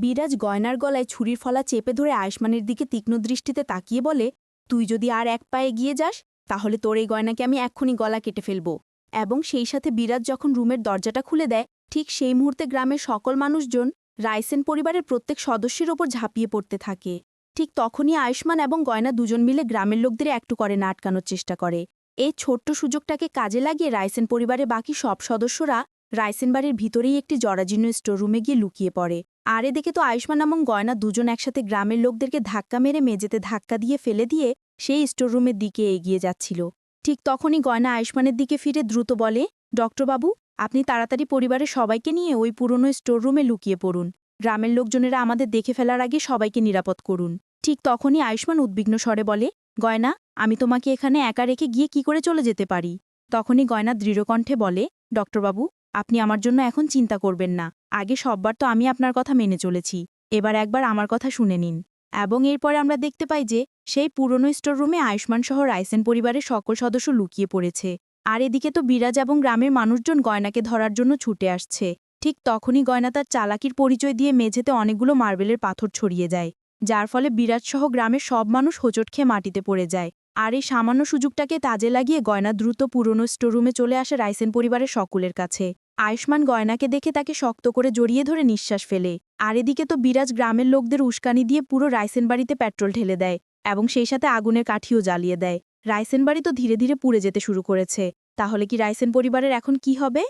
বিরাজ গয়নার গলায় ছুরির ফলা চেপে ধরে আয়ুষ্মানের দিকে তীক্ষ্ণ দৃষ্টিতে তাকিয়ে বলে, তুই যদি আর এক পা এগিয়ে যাস তাহলে তোর এই গয়নাকে আমি এক্ষুনি গলা কেটে ফেলব। এবং সেই সাথে বিরাজ যখন রুমের দরজাটা খুলে দেয়, ঠিক সেই মুহূর্তে গ্রামের সকল মানুষজন রাইসেন পরিবারের প্রত্যেক সদস্যের ওপর ঝাঁপিয়ে পড়তে থাকে। ঠিক তখনই আয়ুষ্মান এবং গয়না দুজন মিলে গ্রামের লোকদের একটু করে না আটকানোর চেষ্টা করে। এই ছোট্ট সুযোগটাকে কাজে লাগিয়ে রাইসেন পরিবারের বাকি সব সদস্যরা রাইসেন বাড়ির ভিতরেই একটি জরাজীর্ণ স্টোররুমে গিয়ে লুকিয়ে পড়ে। আর এদিকে তো আয়ুষ্মান এবং গয়না দুজন একসাথে গ্রামের লোকদেরকে ধাক্কা মেরে মেঝেতে ধাক্কা দিয়ে ফেলে দিয়ে সেই স্টোররুমের দিকে এগিয়ে যাচ্ছিল। ঠিক তখনই গয়না আয়ুষ্মানের দিকে ফিরে দ্রুত বলে, ডক্টরবাবু, আপনি তাড়াতাড়ি পরিবারের সবাইকে নিয়ে ওই পুরনো স্টোররুমে লুকিয়ে পড়ুন। গ্রামের লোকজনেরা আমাদের দেখে ফেলার আগে সবাইকে নিরাপদ করুন। ঠিক তখনই আয়ুষ্মান উদ্বিগ্ন স্বরে বলে, গয়না, আমি তোমাকে এখানে একা রেখে গিয়ে কি করে চলে যেতে পারি? তখনই গয়না দৃঢ়কণ্ঠে বলে, ডক্টরবাবু, আপনি আমার জন্য এখন চিন্তা করবেন না। আগে সববার তো আমি আপনার কথা মেনে চলেছি, এবার একবার আমার কথা শুনে নিন। এবং এরপরে আমরা দেখতে পাই যে সেই পুরনো স্টোররুমে আয়ুষ্মান সহ রাইসেন পরিবারের সকল সদস্য লুকিয়ে পড়েছে। আর এদিকে তো বিরাজ এবং গ্রামের মানুষজন গয়নাকে ধরার জন্য ছুটে আসছে। ঠিক তখনই গয়না তার চালাকির পরিচয় দিয়ে মেঝেতে অনেকগুলো মার্বেলের পাথর ছড়িয়ে যায়, যার ফলে বিরাজ সহ গ্রামের সব মানুষ হোঁচট খেয়ে মাটিতে পড়ে যায়। আর এই সামান্য সুযোগটাকে কাজে লাগিয়ে গয়না দ্রুত পুরনো স্টোররুমে চলে আসে রাইসেন পরিবারের সকলের কাছে। আয়ুষ্মান গয়নাকে দেখে তাকে শক্ত করে জড়িয়ে ধরে নিঃশ্বাস ফেলে। আর এদিকে তো বিরাজ গ্রামের লোকদের উস্কানি দিয়ে পুরো রাইসেন বাড়িতে পেট্রোল ঢেলে দেয় এবং সেই সাথে আগুনের কাঠিও জ্বালিয়ে দেয়। রাইসেন বাড়ি তো ধীরে ধীরে পুড়ে যেতে শুরু করেছে। তাহলে কি রাইসেন পরিবারের এখন কি হবে?